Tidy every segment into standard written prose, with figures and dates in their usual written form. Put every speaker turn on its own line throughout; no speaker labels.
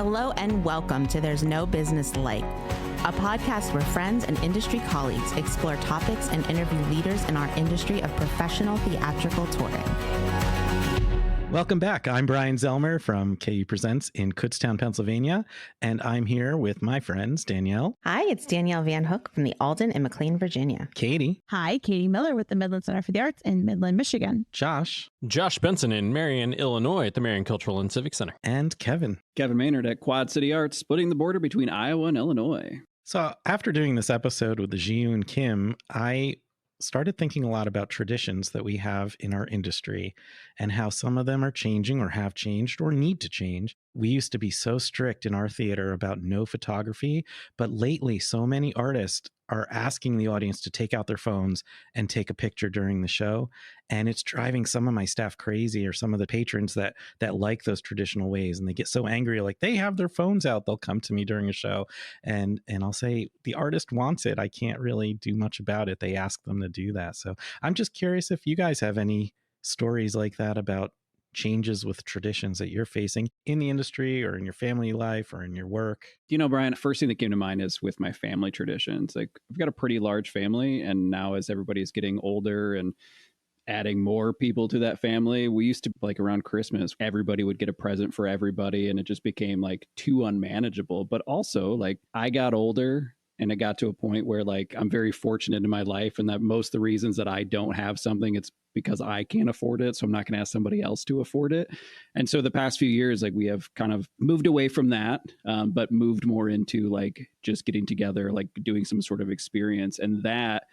Hello and welcome to There's No Business Like, a podcast where friends and industry colleagues explore topics and interview leaders in our industry of professional theatrical touring.
Welcome back. I'm Bryan Zelmer from KU Presents in Kutztown, Pennsylvania, and I'm here with my friends, Danielle.
Hi, it's Danielle Van Hook from the Alden in McLean, Virginia.
Katie.
Hi, Katie Miller with the Midland Center for the Arts in Midland, Michigan.
Josh.
Josh Benson in Marion, Illinois at the Marion Cultural and Civic Center.
And Kevin.
Kevin Maynard at Quad City Arts, splitting the border between Iowa and Illinois.
So after doing this episode with the Jeeyoon Kim, I started thinking a lot about traditions that we have in our industry and how some of them are changing or have changed or need to change. We used to be so strict in our theater about no photography, but lately so many artists are asking the audience to take out their phones and take a picture during the show. And it's driving some of my staff crazy, or some of the patrons that like those traditional ways. And they get so angry, like they have their phones out. They'll come to me during a show and I'll say, the artist wants it. I can't really do much about it. They ask them to do that. So I'm just curious if you guys have any stories like that about changes with traditions that you're facing in the industry or in your family life or in your work.
You know, Bryan, first thing that came to mind is with my family traditions. Like, I've got a pretty large family, and now as everybody's getting older and adding more people to that family, we used to, like, around Christmas, everybody would get a present for everybody, and it just became like too unmanageable. But also, like, I got older, and it got to a point where, like, I'm very fortunate in my life, and that most of the reasons that I don't have something, it's because I can't afford it. So I'm not going to ask somebody else to afford it. And so the past few years, like, we have kind of moved away from that, but moved more into, like, just getting together, like doing some sort of experience. And that,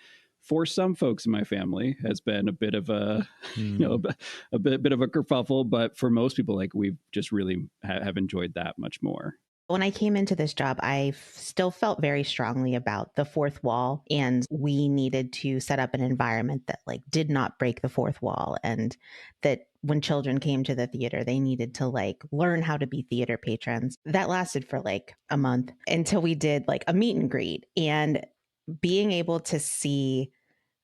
for some folks in my family, has been a bit of a, you know, a bit of a kerfuffle. But for most people, like, we've just really have enjoyed that much more.
When I came into this job, I still felt very strongly about the fourth wall, and we needed to set up an environment that, like, did not break the fourth wall, and that when children came to the theater, they needed to, like, learn how to be theater patrons. That lasted for like a month until we did, like, a meet and greet, and being able to see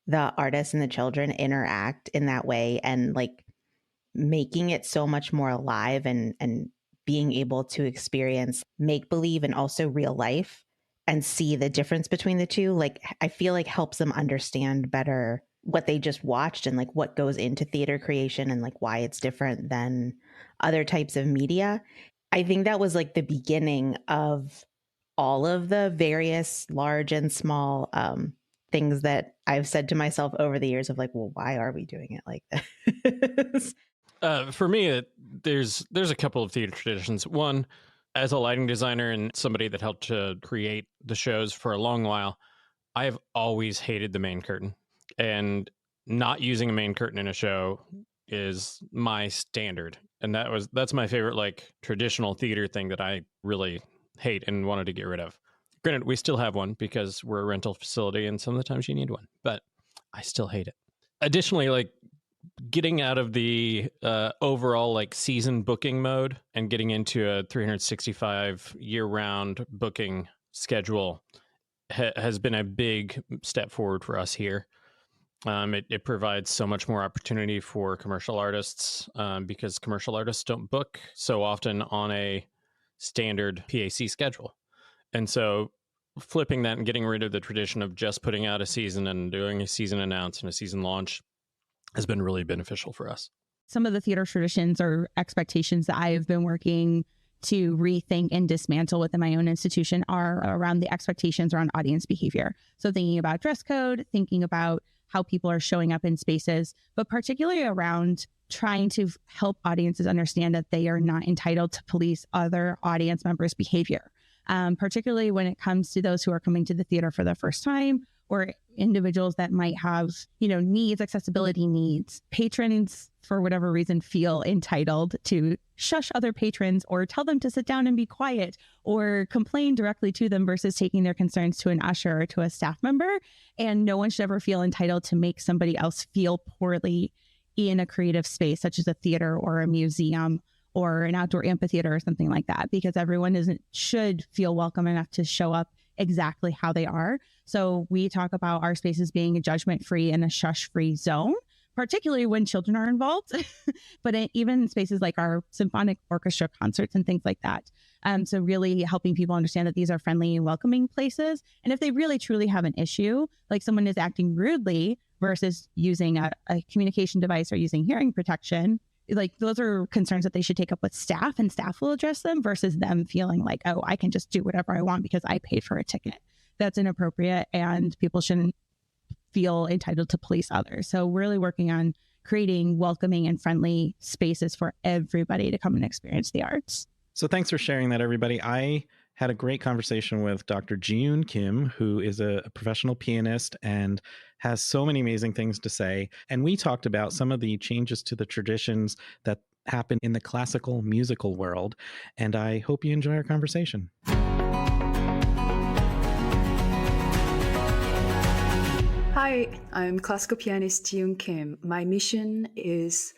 the artists and the children interact in that way, and, like, making it so much more alive and being able to experience make-believe and also real life and see the difference between the two, like, I feel like helps them understand better what they just watched and, like, what goes into theater creation and, like, why it's different than other types of media. I think that was, like, the beginning of all of the various large and small things that I've said to myself over the years of, like, well, why are we doing it like this?
For me, there's a couple of theater traditions. One, as a lighting designer and somebody that helped to create the shows for a long while, I have always hated the main curtain. And not using a main curtain in a show is my standard. And that's my favorite, like, traditional theater thing that I really hate and wanted to get rid of. Granted, we still have one because we're a rental facility and some of the times you need one, but I still hate it. Additionally, like, getting out of the overall, like, season booking mode and getting into a 365 year-round booking schedule has been a big step forward for us here. It provides so much more opportunity for commercial artists because commercial artists don't book so often on a standard PAC schedule. And so flipping that and getting rid of the tradition of just putting out a season and doing a season announce and a season launch has been really beneficial for us.
Some of the theater traditions or expectations that I have been working to rethink and dismantle within my own institution are around the expectations around audience behavior. So thinking about dress code, thinking about how people are showing up in spaces, but particularly around trying to help audiences understand that they are not entitled to police other audience members' behavior, particularly when it comes to those who are coming to the theater for the first time, or individuals that might have, you know, needs, accessibility needs. Patrons, for whatever reason, feel entitled to shush other patrons or tell them to sit down and be quiet or complain directly to them versus taking their concerns to an usher or to a staff member. And no one should ever feel entitled to make somebody else feel poorly in a creative space, such as a theater or a museum or an outdoor amphitheater or something like that, because everyone should feel welcome enough to show up exactly how they are. So we talk about our spaces being a judgment-free and a shush-free zone, particularly when children are involved, but even spaces like our symphonic orchestra concerts and things like that. So really helping people understand that these are friendly and welcoming places. And if they really truly have an issue, like someone is acting rudely versus using a communication device or using hearing protection, like those are concerns that they should take up with staff, and staff will address them, versus them feeling like, oh, I can just do whatever I want because I paid for a ticket. That's inappropriate, and people shouldn't feel entitled to police others. So really working on creating welcoming and friendly spaces for everybody to come and experience the arts.
So thanks for sharing that, everybody. I had a great conversation with Dr. Jeeyoon Kim, who is a professional pianist and has so many amazing things to say. And we talked about some of the changes to the traditions that happen in the classical musical world. And I hope you enjoy our conversation.
Hi, I'm classical pianist Jeeyoon Kim. My mission is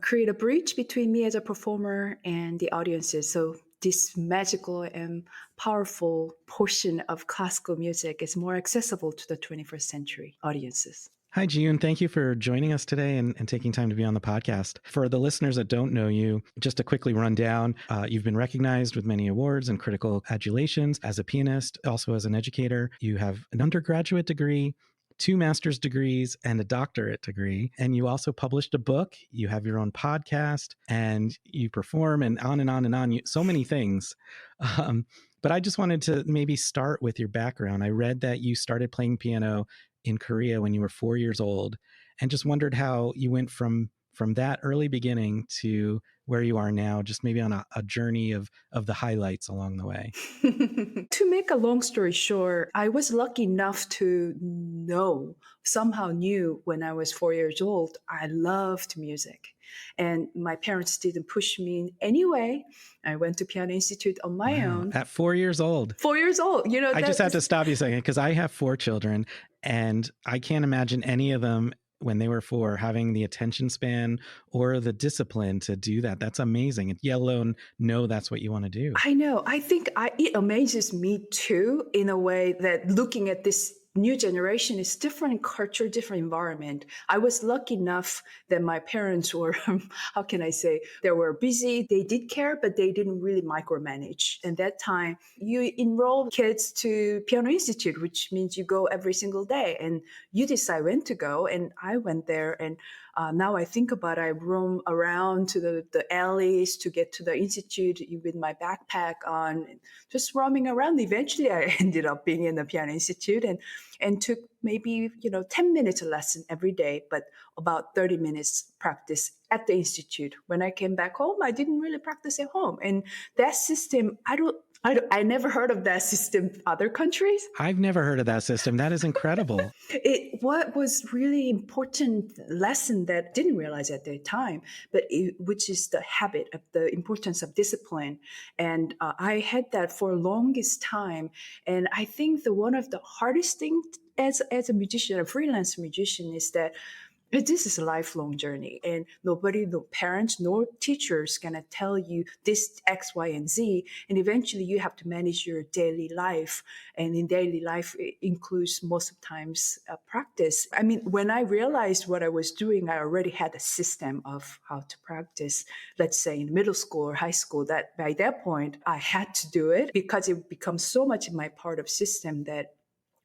create a bridge between me as a performer and the audiences. So this magical and powerful portion of classical music is more accessible to the 21st century audiences.
Hi, Jeeyoon. Thank you for joining us today and taking time to be on the podcast. For the listeners that don't know you, just to quickly run down, you've been recognized with many awards and critical adulations as a pianist, also as an educator. You have an undergraduate degree, 2 master's degrees, and a doctorate degree. And you also published a book. You have your own podcast, and you perform, and on and on and on. So many things. But I just wanted to maybe start with your background. I read that you started playing piano in Korea when you were 4 years old, and just wondered how you went from that early beginning to where you are now, just maybe on a journey of the highlights along the way.
To make a long story short, I was lucky enough to somehow knew when I was 4 years old, I loved music. And my parents didn't push me anyway. I went to Piano Institute on my own.
At 4 years old.
4 years old. You know,
I just have to stop you a second, because I have 4 children, and I can't imagine any of them when they were 4 having the attention span or the discipline to do that. That's amazing. Yet alone know that's what you want to do.
I know. I think it amazes me too, in a way that looking at this new generation is different culture, different environment. I was lucky enough that my parents were, how can I say, they were busy. They did care, but they didn't really micromanage. And that time, you enroll kids to Piano Institute, which means you go every single day and you decide when to go. And I went there, and now I think about it, I roam around to the alleys to get to the institute with my backpack on, just roaming around. Eventually, I ended up being in the Piano Institute and took maybe 10 minutes a lesson every day, but about 30 minutes practice at the institute. When I came back home, I didn't really practice at home. And that system, I never heard of that system in other countries.
I've never heard of that system. That is incredible.
What was really important lesson that I didn't realize at the time, which is the habit of the importance of discipline. And I had that for longest time. And I think one of the hardest things as a musician, a freelance musician, is that this is a lifelong journey, and nobody, no parents, nor teachers gonna tell you this X, Y, and Z. And eventually you have to manage your daily life. And in daily life, it includes most of the times practice. I mean, when I realized what I was doing, I already had a system of how to practice, let's say in middle school or high school, that by that point, I had to do it because it becomes so much in my part of system that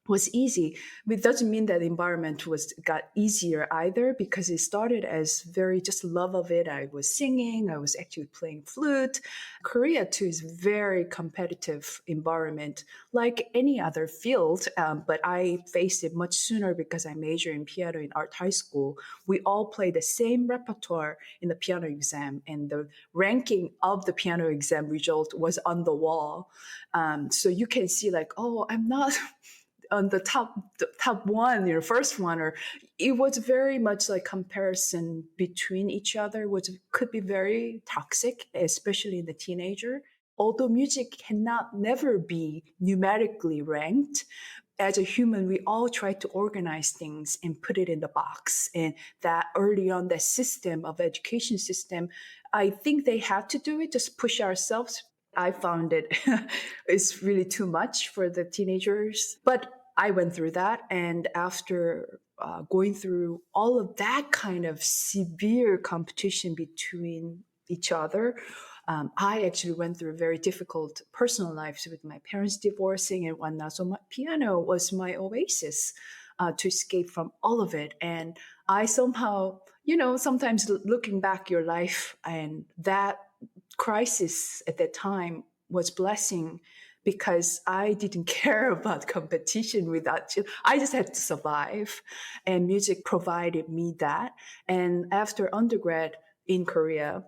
was easy. It doesn't mean that the environment got easier either, because it started as very just love of it. I was singing, I was actually playing flute. Korea too is very competitive environment, like any other field, but I faced it much sooner because I majored in piano in art high school. We all play the same repertoire in the piano exam, and the ranking of the piano exam result was on the wall. So you can see like, oh, I'm not on the top one, first one, or it was very much like comparison between each other, which could be very toxic, especially in the teenager. Although music cannot never be numerically ranked, as a human, we all try to organize things and put it in the box. And that early on, that system of education system, I think they had to do it, just push ourselves. I found it's really too much for the teenagers. But I went through that. And after going through all of that kind of severe competition between each other. I actually went through a very difficult personal life with my parents divorcing and whatnot. So my piano was my oasis to escape from all of it. And I somehow, sometimes looking back your life and that crisis at that time was blessing because I didn't care about competition without you. I just had to survive, and music provided me that. And after undergrad in Korea,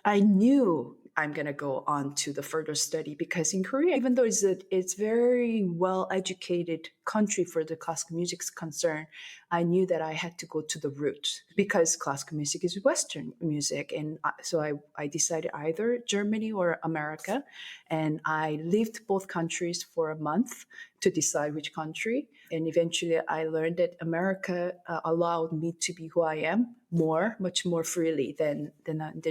I knew I'm going to go on to the further study because in Korea, even though it's very well educated country for the classical music is concerned, I knew that I had to go to the root because classical music is Western music. And so I decided either Germany or America. And I lived both countries for a month to decide which country. And eventually I learned that America allowed me to be who I am much more freely than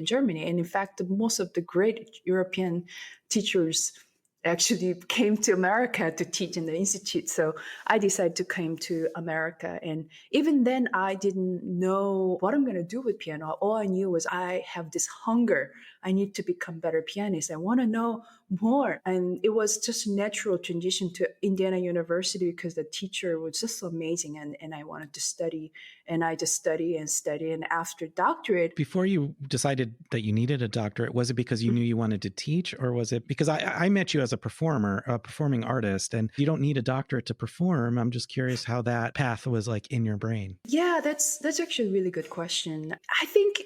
Germany. And in fact, most of the great European teachers actually came to America to teach in the institute. So I decided to come to America. And even then, I didn't know what I'm going to do with piano. All I knew was I have this hunger. I need to become better pianist. I want to know more. And it was just a natural transition to Indiana University because the teacher was just so amazing. And I wanted to study. And I just study. And after doctorate.
Before you decided that you needed a doctorate, was it because you knew you wanted to teach, or was it because I met you as a performer, a performing artist, and you don't need a doctorate to perform? I'm just curious how that path was like in your brain.
Yeah, that's actually a really good question. I think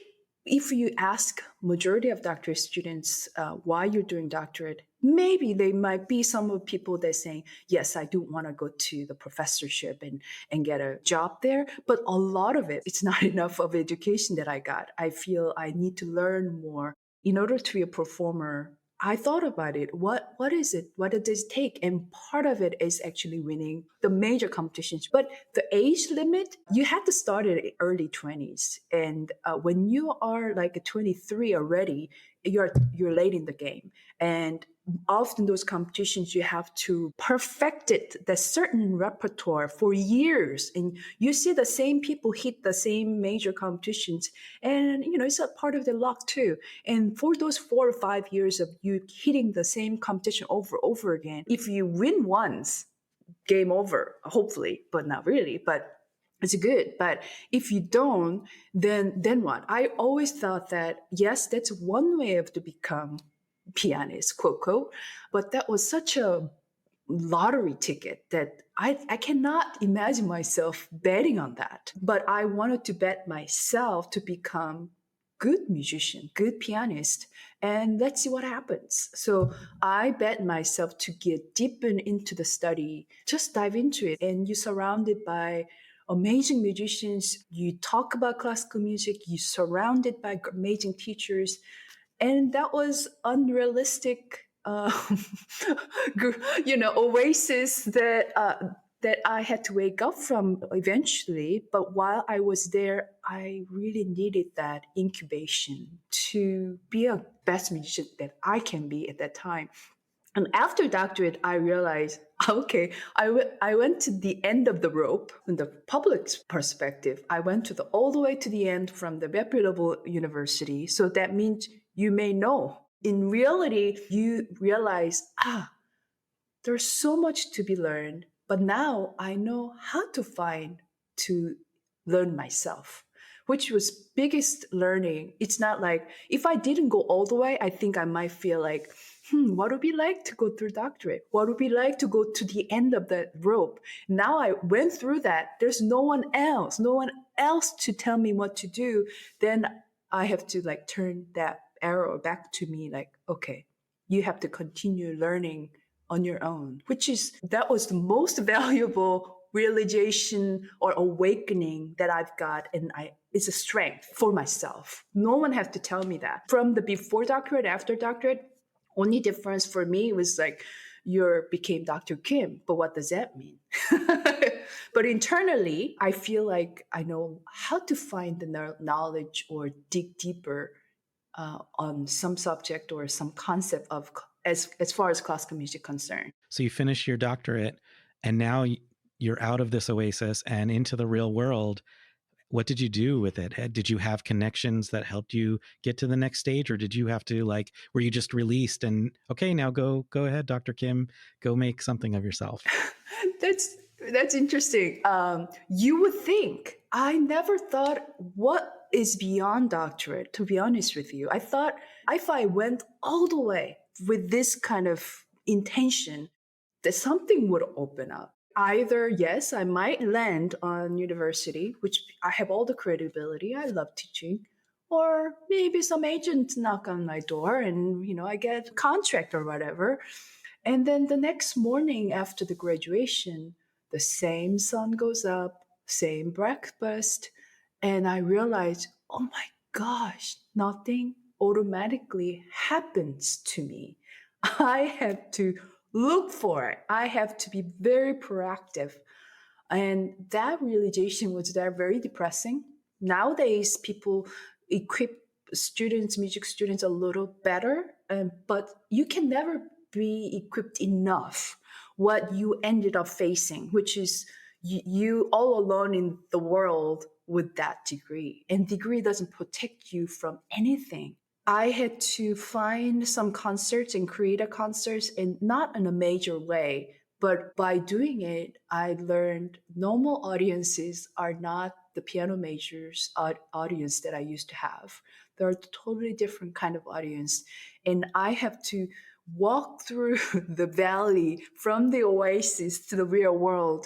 if you ask majority of doctorate students why you're doing doctorate, maybe they might be some of people that saying, yes, I do want to go to the professorship and get a job there. But a lot of it's not enough of education that I got. I feel I need to learn more in order to be a performer. I thought about it. What is it? What does it take? And part of it is actually winning the major competitions. But the age limit, you had to start at early 20s. And when you are like 23 already, you're late in the game. And often those competitions, you have to perfect it, the certain repertoire for years. And you see the same people hit the same major competitions. And, it's a part of the luck too. And for those 4 or 5 years of you hitting the same competition over again, if you win once, game over, hopefully, but not really. But it's good. But if you don't, then what? I always thought that, yes, that's one way of to become pianist, quote, quote. But that was such a lottery ticket that I cannot imagine myself betting on that. But I wanted to bet myself to become good musician, good pianist, and let's see what happens. So I bet myself to get deeper into the study, just dive into it. And you're surrounded by amazing musicians. You talk about classical music, you're surrounded by amazing teachers. And that was unrealistic, oasis that I had to wake up from eventually. But while I was there, I really needed that incubation to be a best musician that I can be at that time. And after doctorate, I realized, okay, I went to the end of the rope in the public perspective. I went all the way to the end from the reputable university. So that means you may know. In reality, you realize, there's so much to be learned. But now I know how to learn myself, which was biggest learning. It's not like if I didn't go all the way, I think I might feel like, what would it be like to go through doctorate? What would it be like to go to the end of the rope? Now I went through that. There's no one else to tell me what to do. Then I have to turn that arrow back to me, okay, you have to continue learning on your own, that was the most valuable realization or awakening that I've got. And it's a strength for myself. No one has to tell me that. From the before doctorate, after doctorate, only difference for me was you became Dr. Kim, but what does that mean? But internally, I feel like I know how to find the knowledge or dig deeper on some subject or some concept of as far as classical music concerned.
So you finish your doctorate, and now you're out of this oasis and into the real world. What did you do with it? Did you have connections that helped you get to the next stage, or did you have to, like, were you just released and okay, now go ahead, Dr. Kim, go make something of yourself?
That's interesting. You would think. I never thought what is beyond doctorate, to be honest with you. I thought if I went all the way with this kind of intention, that something would open up. Either, yes, I might land on university, which I have all the credibility. I love teaching. Or maybe some agent knock on my door and, I get a contract or whatever. And then the next morning after the graduation, the same sun goes up, same breakfast. And I realized, oh my gosh, nothing automatically happens to me. I have to look for it. I have to be very proactive. And that realization was very depressing. Nowadays, people equip music students a little better, but you can never be equipped enough. What you ended up facing, which is you all alone in the world with that degree. And degree doesn't protect you from anything. I had to find some concerts and create a concerts, and not in a major way, but by doing it, I learned normal audiences are not the piano majors audience that I used to have. They're a totally different kind of audience. And I have to walk through the valley from the oasis to the real world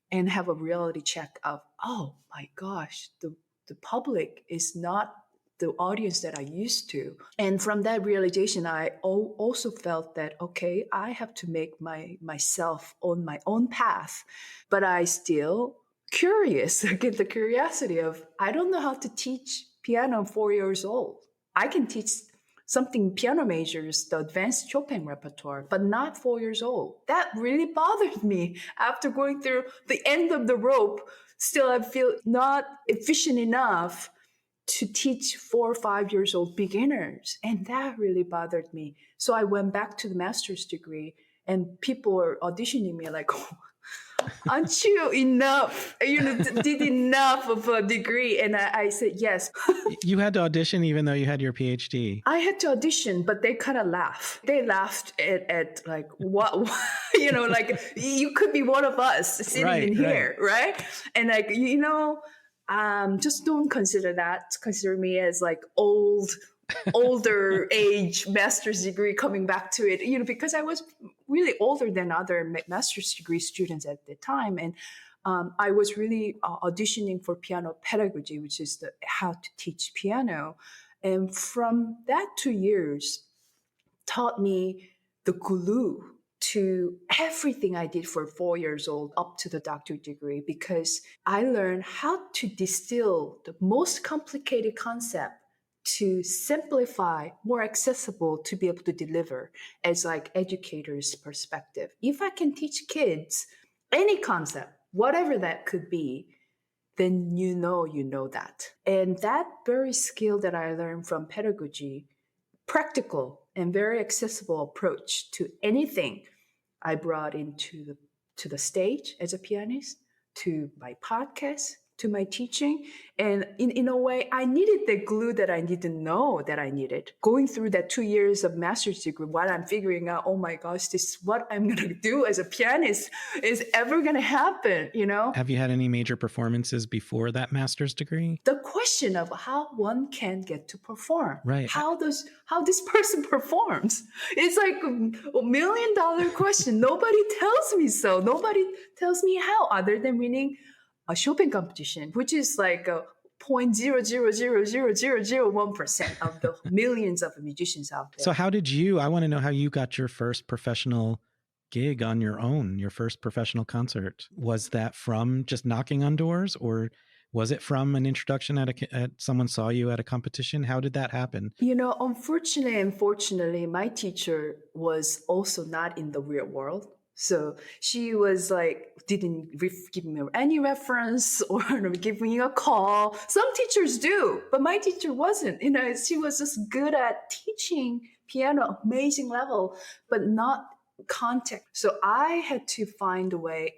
and have a reality check of, oh my gosh, the public is not the audience that I used to. And from that realization, I also felt that, okay, I have to make myself on my own path, but I still curious, get the curiosity of, I don't know how to teach piano 4 years old. I can teach something piano majors, the advanced Chopin repertoire, but not 4 years old. That really bothered me after going through the end of the rope. Still, I feel not efficient enough to teach 4 or 5 years old beginners. And that really bothered me. So I went back to the master's degree, and people were auditioning me like, oh, aren't you enough? Did enough of a degree? And I said, yes.
You had to audition even though you had your PhD.
I had to audition, but they kind of laughed. They laughed at like, what, like, you could be one of us sitting in here, right? And like, just don't consider that. Consider me as like older age master's degree coming back to it, because I was really older than other master's degree students at the time. And I was really auditioning for piano pedagogy, which is how to teach piano. And from that 2 years taught me the glue to everything I did for 4 years old up to the doctorate degree, because I learned how to distill the most complicated concept to simplify, more accessible to be able to deliver as like educator's perspective. If I can teach kids any concept, whatever that could be, then you know that. And that very skill that I learned from pedagogy, practical and very accessible approach to anything, I brought into the stage as a pianist, to my podcast, to my teaching. And in a way, I needed the glue that I didn't know that I needed. Going through that 2 years of master's degree, while I'm figuring out, oh my gosh, this is what I'm going to do as a pianist is ever going to happen,
Have you had any major performances before that master's degree?
The question of how one can get to perform,
right?
How this person performs, it's like $1 million question. Nobody tells me so. Nobody tells me how, other than winning a Chopin competition, which is like a 0.0000001% of the millions of musicians out there.
So I want to know how you got your first professional gig on your own, your first professional concert. Was that from just knocking on doors, or was it from an introduction at someone saw you at a competition? How did that happen?
Unfortunately and fortunately, my teacher was also not in the real world. So she was like, didn't give me any reference or give me a call. Some teachers do, but my teacher wasn't. She was just good at teaching piano, amazing level, but not contact. So I had to find a way.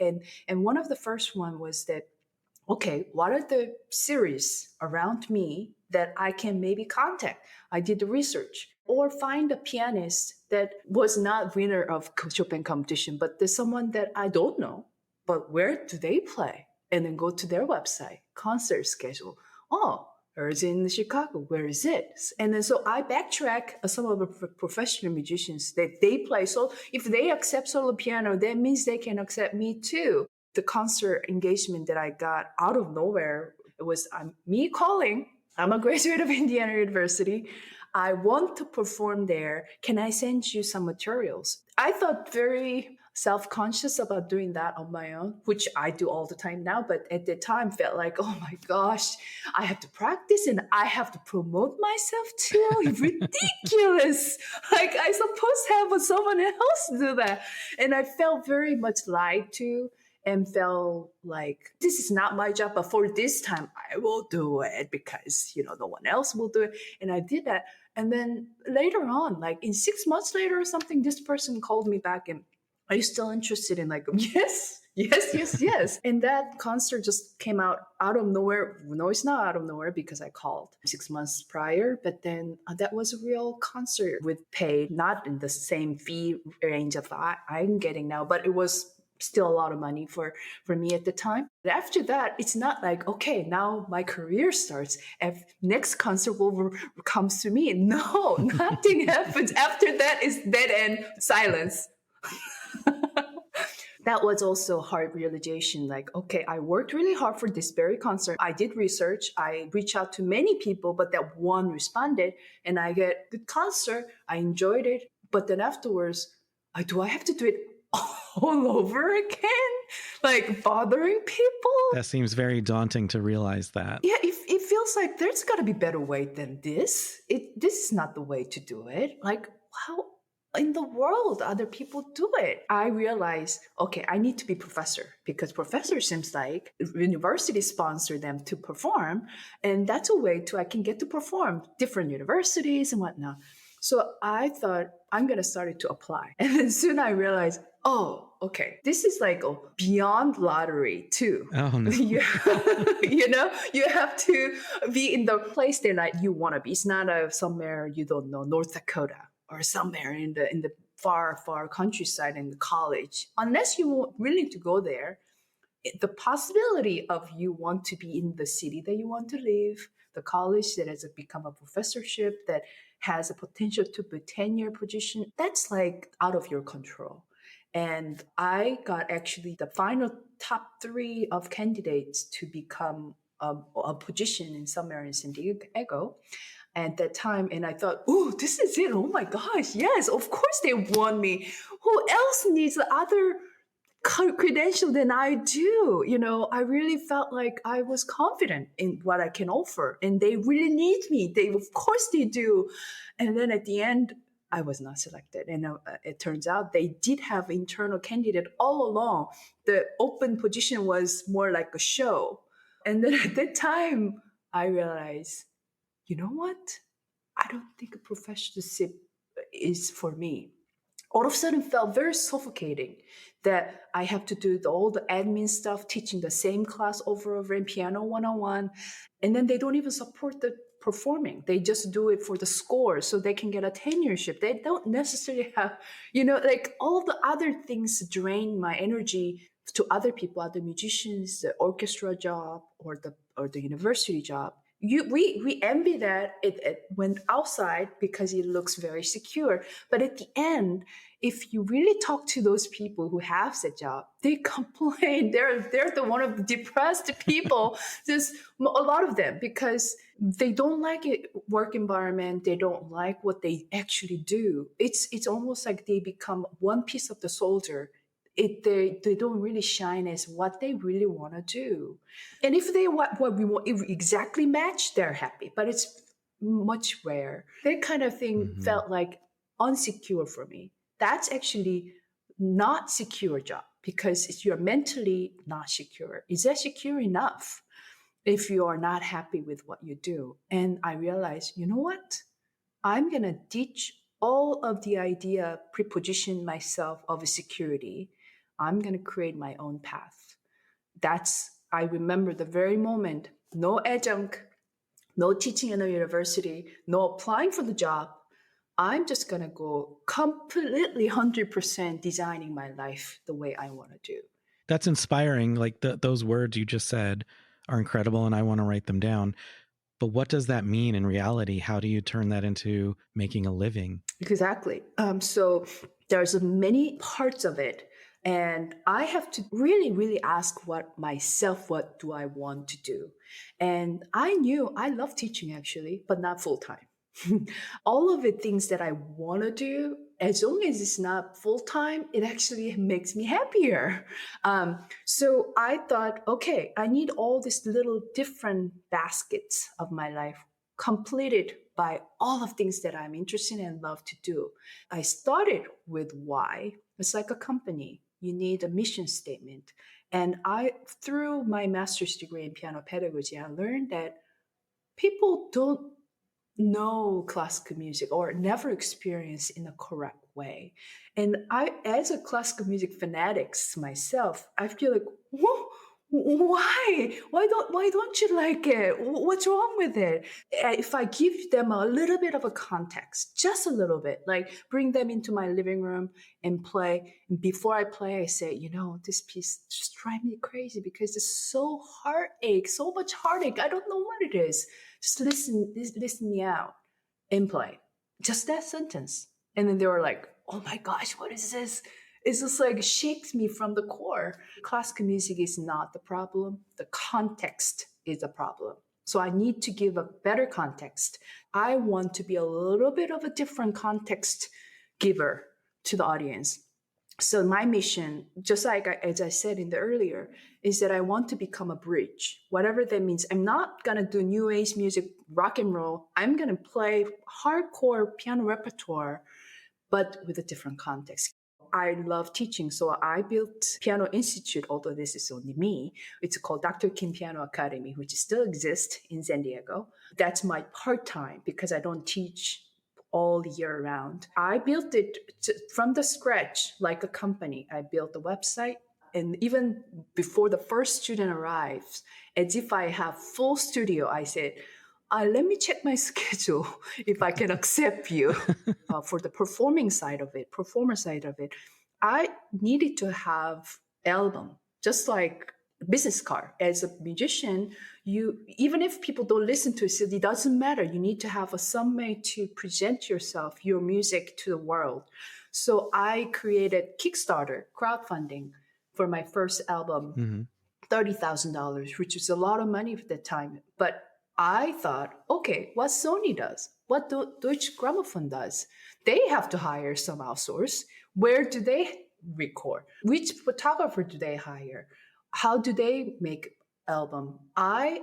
And one of the first one was that, okay, what are the series around me that I can maybe contact? I did the research. Or find a pianist that was not winner of Chopin competition, but there's someone that I don't know. But where do they play? And then go to their website, concert schedule. Oh, it's in Chicago. Where is it? And then so I backtrack some of the professional musicians that they play. So if they accept solo piano, that means they can accept me too. The concert engagement that I got out of nowhere was me calling. I'm a graduate of Indiana University. I want to perform there. Can I send you some materials? I thought very self-conscious about doing that on my own, which I do all the time now. But at the time felt like, oh my gosh, I have to practice and I have to promote myself too. Ridiculous. Like I supposed to have someone else do that. And I felt very much lied to and felt like this is not my job, but for this time I will do it because, no one else will do it. And I did that. And then later on, like in 6 months later or something, this person called me back and, are you still interested in yes. And that concert just came out of nowhere. No, it's not out of nowhere because I called 6 months prior, but then that was a real concert with paid, not in the same fee range of I'm getting now, but it was still a lot of money for me at the time. But after that, it's not like, okay, now my career starts. If next concert comes to me. No, nothing happens. After that is dead end silence. That was also a hard realization. Like, okay, I worked really hard for this very concert. I did research. I reached out to many people, but that one responded and I get the concert. I enjoyed it. But then afterwards, do I have to do it all over again? Like bothering people?
That seems very daunting to realize that.
Yeah, it feels like there's got to be a better way than this. This is not the way to do it. Like, how in the world other people do it? I realized, okay, I need to be professor because professor seems like university sponsor them to perform. And that's a way I can get to perform different universities and whatnot. So I thought I'm going to start to apply. And then soon I realized, oh, okay, this is like a beyond lottery too.
Oh, no.
You have to be in the place that you want to be. It's not somewhere you don't know, North Dakota or somewhere in the far, far countryside in the college. Unless you're willing to go there, the possibility of you want to be in the city that you want to live, the college that has become a professorship that has a potential to be a tenure position, that's like out of your control. And I got actually the final top 3 of candidates to become a position in somewhere in San Diego at that time. And I thought, oh, this is it. Oh my gosh. Yes, of course they want me. Who else needs the other credential than I do? I really felt like I was confident in what I can offer and they really need me. Of course they do. And then at the end, I was not selected. And it turns out they did have internal candidate all along. The open position was more like a show. And then at that time, I realized, you know what? I don't think a professorship is for me. All of a sudden felt very suffocating that I have to do all the admin stuff, teaching the same class over and over in piano 101. And then they don't even support the performing. They just do it for the score so they can get a tenureship. They don't necessarily have, like all the other things drain my energy to other people, other musicians, the orchestra job or the university job. We envy that it went outside because it looks very secure. But at the end, if you really talk to those people who have the job, they complain. They're the one of the depressed people. There's a lot of them because they don't like it work environment. They don't like what they actually do. It's almost like they become one piece of the soldier. They don't really shine as what they really want to do. And if they what we want if we exactly match, they're happy. But it's much rare. That kind of thing felt like unsecure for me. That's actually not secure job because you're mentally not secure. Is that secure enough if you are not happy with what you do? And I realized, you know what? I'm going to ditch all of the idea preposition myself of security. I'm going to create my own path. I remember the very moment, no adjunct, no teaching in a university, no applying for the job. I'm just going to go completely 100% designing my life the way I want to do.
That's inspiring. Like those words you just said are incredible, and I want to write them down. But what does that mean in reality? How do you turn that into making a living?
Exactly. So there's many parts of it. And I have to really, really ask myself, what do I want to do? And I knew I love teaching actually, but not full time. All of the things that I want to do, as long as it's not full time, it actually makes me happier. So I thought, okay, I need all these little different baskets of my life completed by all of things that I'm interested in and love to do. I started with why. It's like a company. You need a mission statement. And through my master's degree in piano pedagogy, I learned that people don't know classical music or never experience in a correct way. And I, as a classical music fanatics myself, I feel like, whoa, why don't you like it? What's wrong with it? If I give them a little bit of a context, just a little bit, like bring them into my living room and play. And before I play, I say, this piece just drives me crazy because it's so so much heartache. I don't know what it is. Just listen me out and play. Just that sentence. And then they were like, oh my gosh, what is this? It's just like shakes me from the core. Classical music is not the problem. The context is the problem. So I need to give a better context. I want to be a little bit of a different context giver to the audience. So my mission, just like as I said in the earlier, is that I want to become a bridge, whatever that means. I'm not going to do new age music, rock and roll. I'm going to play hardcore piano repertoire, but with a different context. I love teaching, so I built Piano Institute, although this is only me. It's called Dr. Kim Piano Academy, which still exists in San Diego. That's my part-time because I don't teach all year round. I built it from the scratch like a company. I built the website. And even before the first student arrives, as if I have full studio, I said, let me check my schedule if I can accept you. For the performer side of it, I needed to have album, just like business card. As a musician, even if people don't listen to it, it doesn't matter. You need to have some way to present yourself, your music to the world. So I created Kickstarter crowdfunding for my first album, $30,000, which was a lot of money at the time. But I thought, okay, what Sony does, what Deutsche Grammophon does, they have to hire some outsource. Where do they record? Which photographer do they hire? How do they make album? I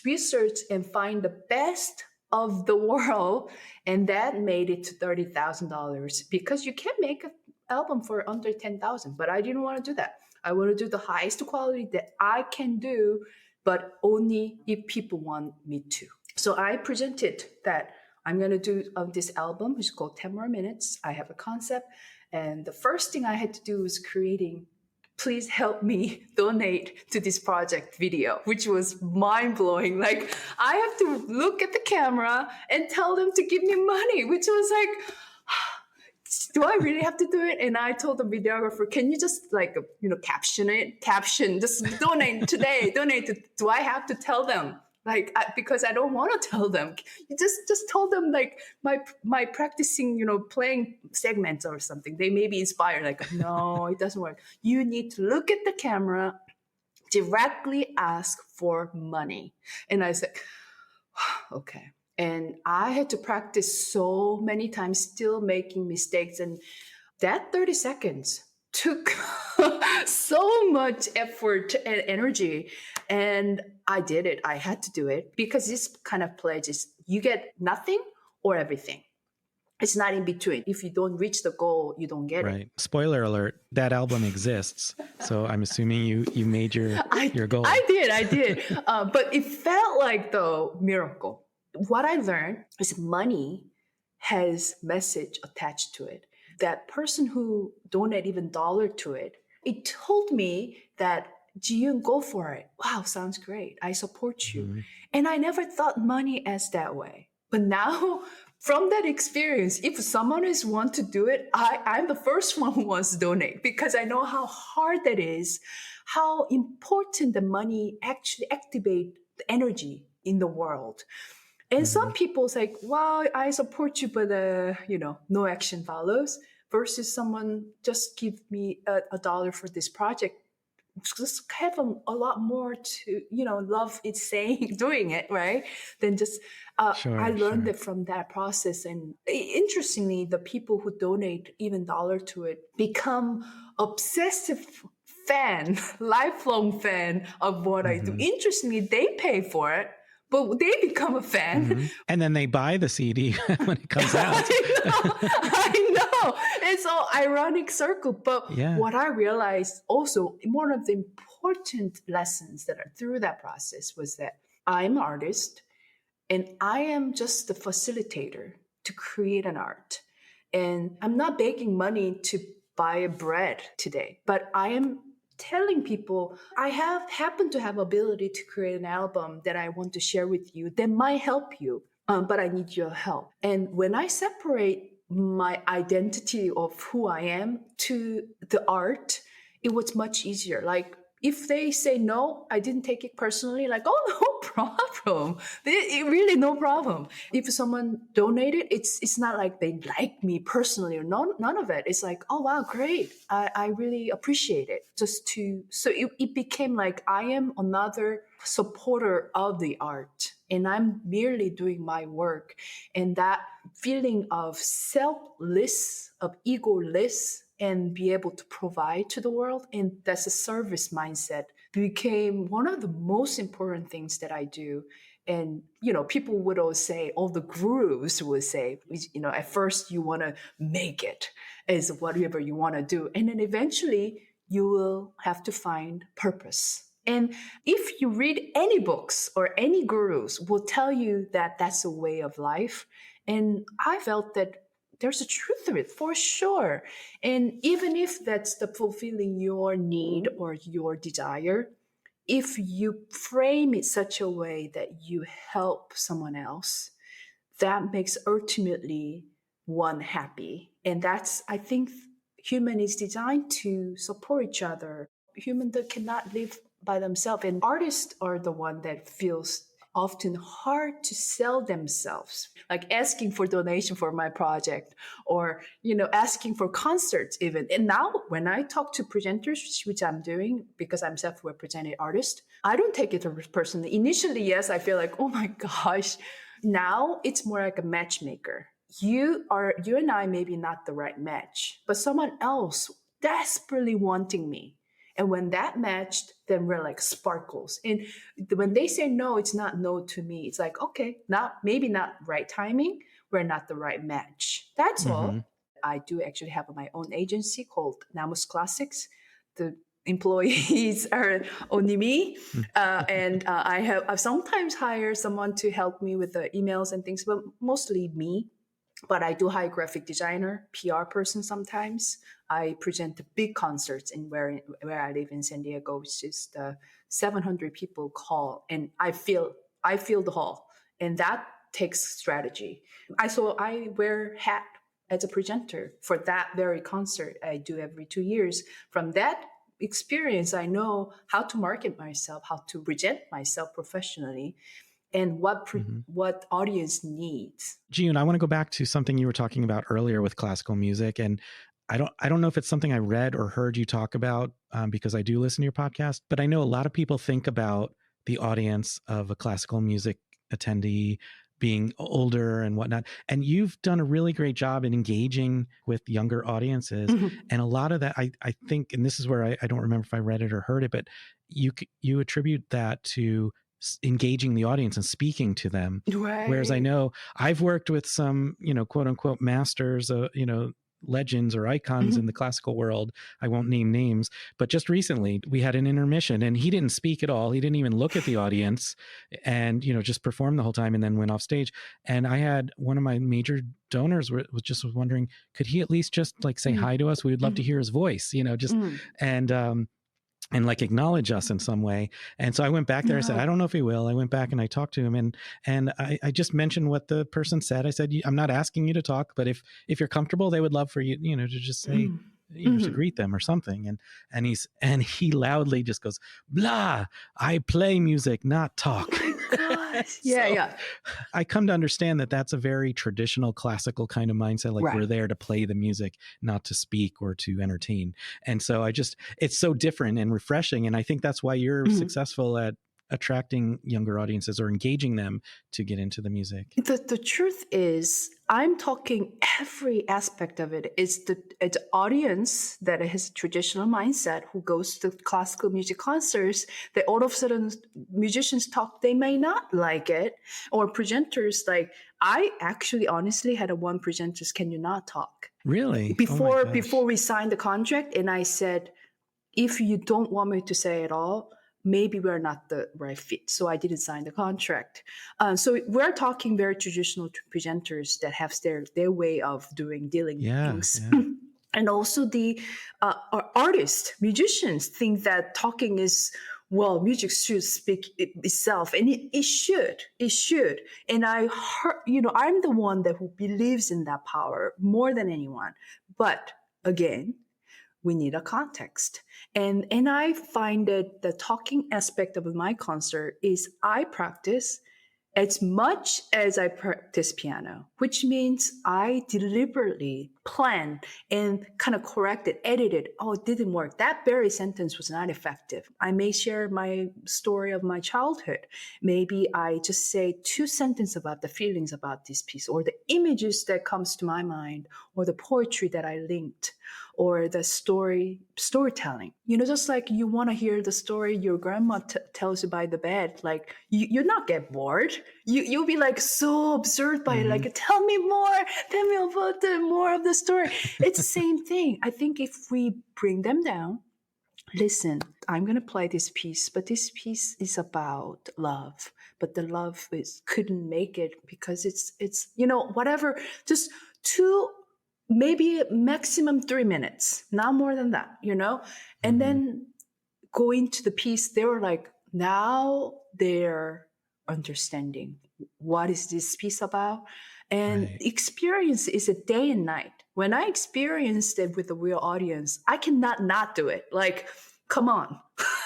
researched and find the best of the world, and that made it to $30,000 because you can make an album for under $10,000. But I didn't want to do that. I want to do the highest quality that I can do, but only if people want me to. So I presented that I'm going to do this album, which is called 10 More Minutes. I have a concept. And the first thing I had to do was please help me donate to this project video, which was mind-blowing. Like, I have to look at the camera and tell them to give me money, which was like, do I really have to do it? And I told the videographer, can you just caption, just donate today, do I have to tell them? Because I don't want to tell them. You just tell them like my practicing, playing segments or something. They may be inspired. Like, no, it doesn't work. You need to look at the camera, directly ask for money. And I said, okay. And I had to practice so many times, still making mistakes. And that 30 seconds took so much effort and energy. And I did it. I had to do it because this kind of pledge is you get nothing or everything. It's not in between. If you don't reach the goal, you don't get it.
Right. Spoiler alert, that album exists. So I'm assuming you made your goal.
I did. But it felt like the miracle. What I learned is money has message attached to it. That person who donate even dollar to it, it told me that Jeeyoon, go for it. Wow, sounds great. I support you.
Mm-hmm.
And I never thought money as that way. But now, from that experience, if someone is want to do it, I'm the first one who wants to donate because I know how hard that is, how important the money actually activate the energy in the world. And some people's like, well, I support you, but no action follows. Versus someone just give me a dollar for this project, just have a lot more to love it saying doing it right than just I learned that from that process. And interestingly, the people who donate even dollar to it become obsessive fan lifelong fan of what I do. Interestingly, they pay for it, but they become a fan.
And then they buy the CD when it comes out.
I know. It's all ironic circle. But what I realized also, one of the important lessons that are through that process was that I'm an artist and I am just the facilitator to create an art. And I'm not begging money to buy a bread today, but I am telling people I happen to have ability to create an album that I want to share with you that might help you, but I need your help. And when I separate my identity of who I am to the art, it was much easier. Like if they say no, I didn't take it personally. Like, oh, no problem. It really no problem. If someone donated, it's not like they like me personally or none of it. It's like, oh wow, great. I really appreciate it. So it became like I am another supporter of the art and I'm merely doing my work. And that feeling of selfless, of egoless, and be able to provide to the world, and that's a service mindset, became one of the most important things that I do. And, people would always say, all the gurus would say, at first you want to make it as whatever you want to do. And then eventually you will have to find purpose. And if you read any books or any gurus will tell you that that's a way of life. And I felt that there's a truth to it for sure. And even if that's the fulfilling your need or your desire, if you frame it such a way that you help someone else, that makes ultimately one happy. And that's, I think, human is designed to support each other. Human that cannot live by themselves. And artists are the one that feels often hard to sell themselves, like asking for donation for my project or, asking for concerts even. And now when I talk to presenters, which I'm doing because I'm self-represented artist, I don't take it personally. Initially, yes, I feel like, oh my gosh. Now it's more like a matchmaker. You and I maybe not the right match, but someone else desperately wanting me. And when that matched, then we're like sparkles. And when they say no, it's not no to me. It's like, okay, maybe not right timing. We're not the right match. That's all. I do actually have my own agency called Namus Classics. The employees are only me. And I've sometimes hired someone to help me with the emails and things, but mostly me. But I do hire graphic designer, PR person sometimes. I present the big concerts in where I live in San Diego, which is the 700 people hall, and I feel the hall, and that takes strategy. I wear hat as a presenter for that very concert I do every 2 years. From that experience, I know how to market myself, how to present myself professionally, and what audience needs.
Jeeyoon, I want to go back to something you were talking about earlier with classical music, and I don't know if it's something I read or heard you talk about because I do listen to your podcast, but I know a lot of people think about the audience of a classical music attendee being older and whatnot. And you've done a really great job in engaging with younger audiences. And a lot of that, I think, and this is where I don't remember if I read it or heard it, but you attribute that to engaging the audience and speaking to them.
Right.
Whereas I know I've worked with some, quote unquote masters, legends or icons in the classical world. I won't name names, but just recently we had an intermission and he didn't speak at all. He didn't even look at the audience and, just performed the whole time and then went off stage. And I had one of my major donors was wondering, could he at least just like say hi to us? We would love to hear his voice, and like acknowledge us in some way. And so I went back there. I said, I don't know if he will. I went back and I talked to him and I just mentioned what the person said. I said, I'm not asking you to talk, but if you're comfortable, they would love for you, to just say, to greet them or something. And he loudly just goes, blah, I play music, not talk.
Yeah.
I come to understand that that's a very traditional classical kind of mindset. Like we're there to play the music, not to speak or to entertain. And so it's so different and refreshing. And I think that's why you're successful at attracting younger audiences or engaging them to get into the music.
The truth is, I'm talking every aspect of it. It's the audience that has a traditional mindset who goes to classical music concerts that all of a sudden musicians talk, they may not like it. Or presenters, like I actually honestly had one presenter, can you not talk?
Really?
Before we signed the contract, and I said, if you don't want me to say it all, maybe we're not the right fit. So I didn't sign the contract. So we're talking very traditional presenters that have their way of dealing things. Yeah. And also the artists, musicians think that talking is, well, music should speak itself. And it should. And I heard, I'm the one who believes in that power more than anyone. But again, we need a context. And I find that the talking aspect of my concert is I practice as much as I practice piano, which means I deliberately plan and kind of correct it, edit it. Oh, it didn't work. That very sentence was not effective. I may share my story of my childhood. Maybe I just say 2 sentences about the feelings about this piece, or the images that comes to my mind, or the poetry that I linked, or the storytelling. Just like you want to hear the story your grandma tells you by the bed, like you'll not get bored. You'll be like so absorbed by it, like, tell me about more of the story. It's the same thing. I think if we bring them down, listen, I'm going to play this piece, but this piece is about love, but the love couldn't make it because it's whatever, just 2, maybe maximum 3 minutes, not more than that, and then go into the piece. They were like, now they're understanding what is this piece about. And experience is a day and night. When I experienced it with a real audience, I cannot not do it. Like, come on.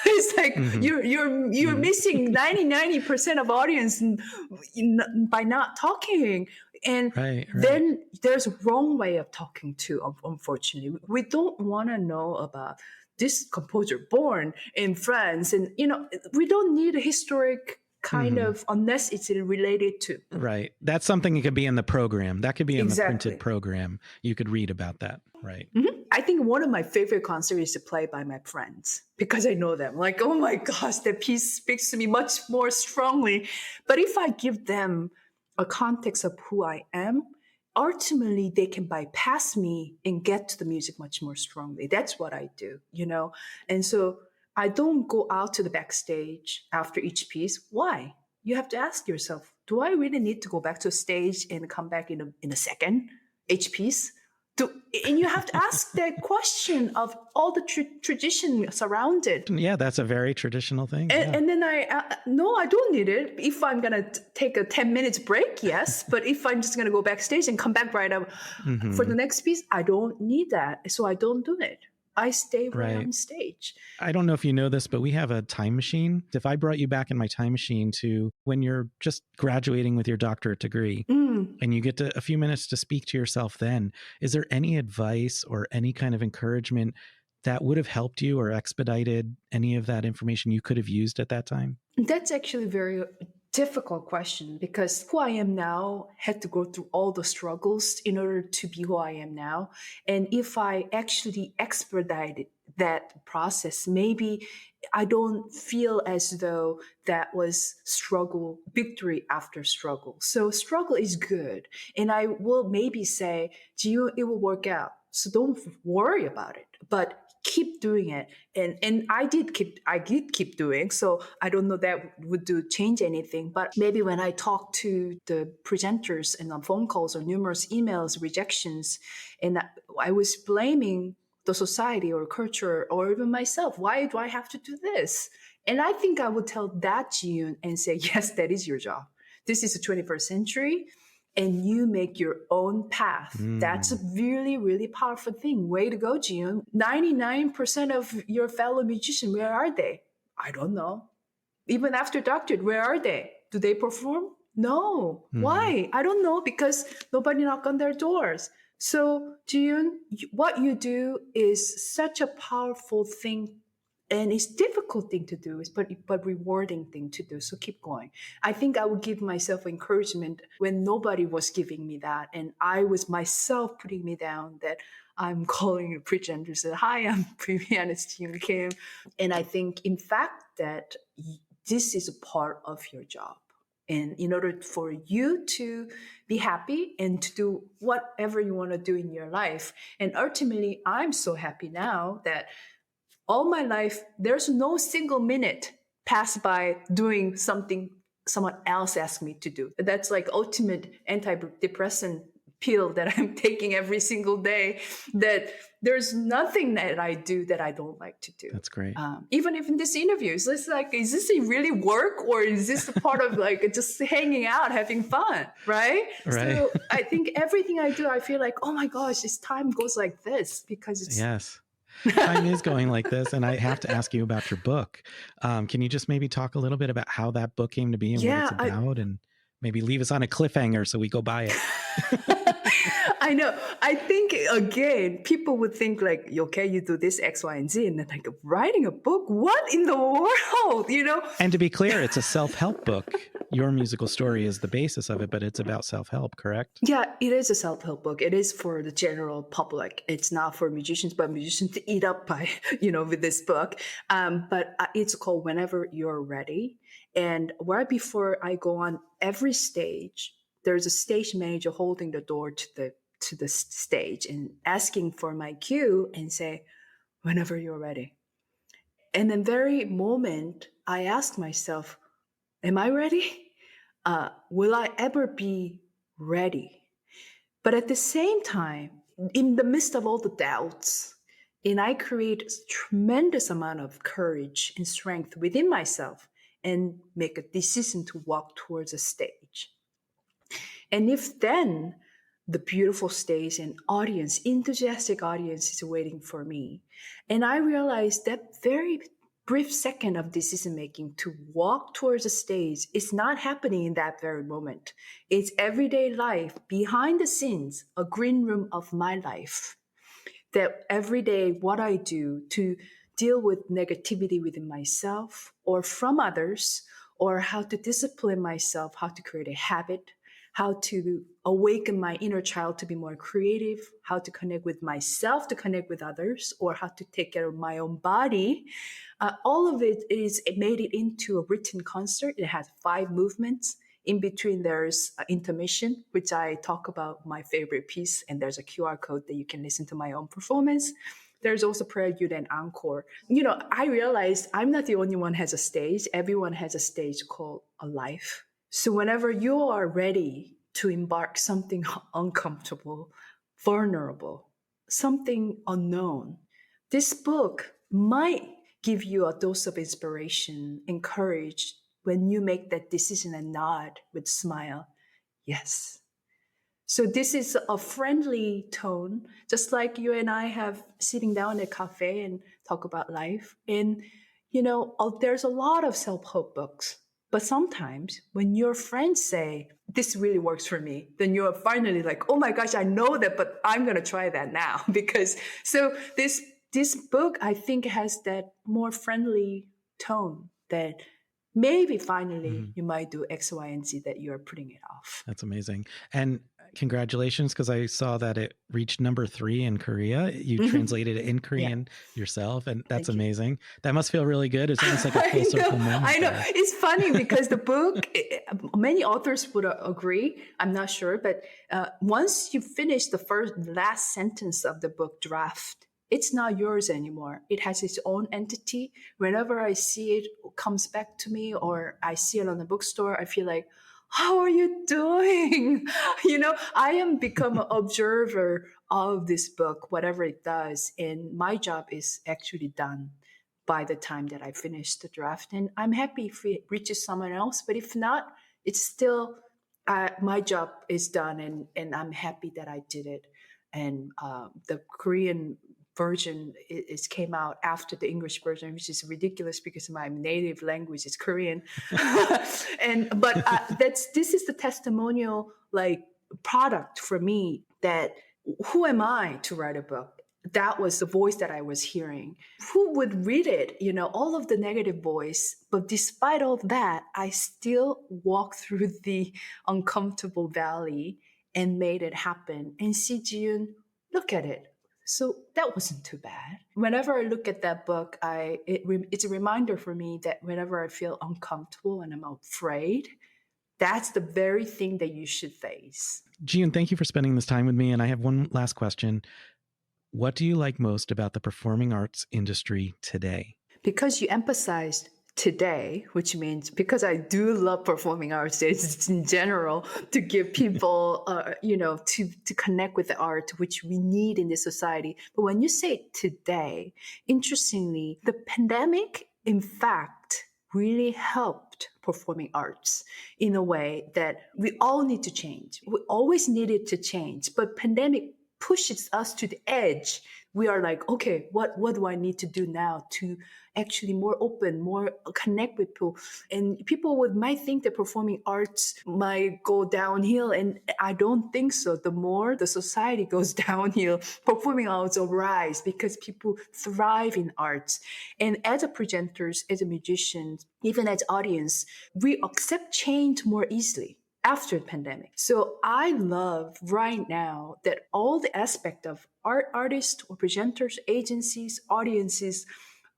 It's like you're missing 90% of audience by not talking. And then there's a wrong way of talking too, unfortunately. We don't want to know about this composer born in France. And, we don't need a historic kind of, unless it's related to.
Right. That's something that could be in the program. That could be in the printed program. You could read about that. Right.
I think one of my favorite concerts is to play by my friends because I know them. Like, oh my gosh, that piece speaks to me much more strongly. But if I give them a context of who I am, ultimately they can bypass me and get to the music much more strongly. That's what I do, And so I don't go out to the backstage after each piece. Why? You have to ask yourself, do I really need to go back to a stage and come back in a second, each piece? And you have to ask that question of all the tradition surrounded.
Yeah, that's a very traditional thing.
And then no, I don't need it. If I'm going to take a 10 minutes break, yes. But if I'm just going to go backstage and come back right up for the next piece, I don't need that. So I don't do it. I stay right on stage.
I don't know if you know this, but we have a time machine. If I brought you back in my time machine to when you're just graduating with your doctorate degree and you get a few minutes to speak to yourself then, is there any advice or any kind of encouragement that would have helped you or expedited any of that information you could have used at that time?
That's actually very difficult question because who I am now had to go through all the struggles in order to be who I am now. And if I actually expedited that process, maybe I don't feel as though that was victory after struggle. So struggle is good. And I will maybe say, Jeeyoon, it will work out. So don't worry about it, but keep doing it. And I did keep doing. So I don't know that would change anything. But maybe when I talk to the presenters and on phone calls or numerous emails, rejections, and I was blaming the society or culture or even myself. Why do I have to do this? And I think I would tell that Jeeyoon and say, yes, that is your job. This is the 21st century. And you make your own path. That's a really, really powerful thing. Way to go, Jeeyoon. 99% of your fellow musicians, where are they? I don't know. Even after doctorate, where are they? Do they perform? No. Why? I don't know, because nobody knocked on their doors. So, Jeeyoon, what you do is such a powerful thing. And it's a difficult thing to do, but rewarding thing to do. So keep going. I think I would give myself encouragement when nobody was giving me that. And I was myself putting me down, that I'm calling a presenter and said, hi, I'm pianist Jeeyoon Kim. And I think, in fact, that this is a part of your job. And in order for you to be happy and to do whatever you want to do in your life. And ultimately, I'm so happy now that all my life, there's no single minute passed by doing something someone else asked me to do. That's like ultimate antidepressant pill that I'm taking every single day, that there's nothing that I do that I don't like to do.
That's great.
Even if in this interview, it's just like, is this really work, or is this a part of like just hanging out, having fun, right? So I think everything I do, I feel like, oh my gosh, this time goes like this, because it's...
Yes. Time is going like this. And I have to ask you about your book. Can you just maybe talk a little bit about how that book came to be and what it's about, and maybe leave us on a cliffhanger so we go buy it?
I know. I think, again, people would think like, okay, you do this X, Y, and Z, and then like, writing a book? What in the world, you know?
And to be clear, it's a self-help book. Your musical story is the basis of it, but it's about self-help, correct?
Yeah, it is a self-help book. It is for the general public. It's not for musicians, but musicians to eat up by, with this book. But it's called Whenever You're Ready. And right before I go on every stage, there's a stage manager holding the door to the stage and asking for my cue and say, whenever you're ready. And the very moment I ask myself, am I ready? Will I ever be ready? But at the same time, in the midst of all the doubts, and I create a tremendous amount of courage and strength within myself and make a decision to walk towards a stage. And if then the beautiful stage and audience, enthusiastic audience is waiting for me, and I realized that very brief second of decision making to walk towards the stage is not happening in that very moment. It's everyday life, behind the scenes, a green room of my life. That every day what I do to deal with negativity within myself or from others, or how to discipline myself, how to create a habit, how to awaken my inner child to be more creative, how to connect with myself, to connect with others, or how to take care of my own body. All of it made it into a written concert. It has 5 movements. In between, there's intermission, which I talk about my favorite piece, and there's a QR code that you can listen to my own performance. There's also prelude and encore. I realized I'm not the only one who has a stage. Everyone has a stage called a life. So whenever you are ready to embark something uncomfortable, vulnerable, something unknown, this book might give you a dose of inspiration and courage when you make that decision and nod with smile. Yes. So this is a friendly tone, just like you and I have sitting down at a cafe and talk about life. And, there's a lot of self-help books. But sometimes when your friends say, this really works for me, then you're finally like, oh my gosh, I know that, but I'm going to try that now. So this book, I think, has that more friendly tone that maybe finally you might do X, Y, and Z that you're putting it off.
That's amazing. And Congratulations, because I saw that it reached number 3 in Korea. You translated it in Korean yourself, and that's amazing. That must feel really good. It's almost like a full circle moment.
I know.
There.
It's funny because the book, many authors would agree. I'm not sure, but once you finish the last sentence of the book draft, it's not yours anymore. It has its own entity. Whenever I see it comes back to me or I see it on the bookstore, I feel like, how are you doing? I am become an observer of this book, whatever it does. And my job is actually done by the time that I finish the draft. And I'm happy if it reaches someone else. But if not, it's still, my job is done. And I'm happy that I did it. And the Korean version is came out after the English version, which is ridiculous because my native language is Korean. But this is the testimonial product for me that who am I to write a book? That was the voice that I was hearing. Who would read it? All of the negative voice. But despite all that, I still walked through the uncomfortable valley and made it happen. And see, Jeeyoon, look at it. So that wasn't too bad. Whenever I look at that book, it's a reminder for me that whenever I feel uncomfortable and I'm afraid, that's the very thing that you should face.
Jeeyoon, thank you for spending this time with me. And I have one last question. What do you like most about the performing arts industry today?
Because you emphasized today, which means because I do love performing arts in general, to give people, to connect with the art, which we need in this society. But when you say today, interestingly, the pandemic, in fact, really helped performing arts in a way that we all need to change. We always needed to change, but pandemic pushes us to the edge. We are like, okay, what do I need to do now to actually more open, more connect with people? And people might think that performing arts might go downhill, and I don't think so. The more the society goes downhill, performing arts will rise because people thrive in arts. And as a presenters, as a musicians, even as audience, we accept change more easily after the pandemic. So I love right now that all the aspect of artists or presenters, agencies, audiences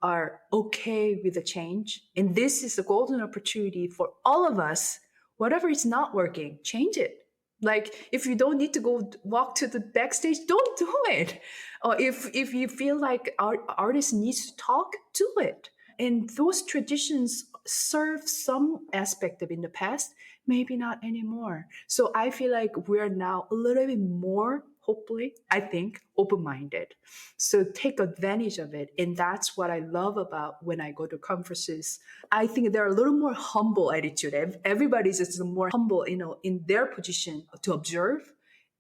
are okay with the change. And this is a golden opportunity for all of us. Whatever is not working, change it. Like if you don't need to go walk to the backstage, don't do it. Or if you feel like our artist needs to talk, do it. And those traditions serve some aspect of in the past, maybe not anymore. So I feel like we're now a little bit more, hopefully, I think, open-minded. So take advantage of it. And that's what I love about when I go to conferences. I think they're a little more humble attitude. Everybody's just more humble, in their position to observe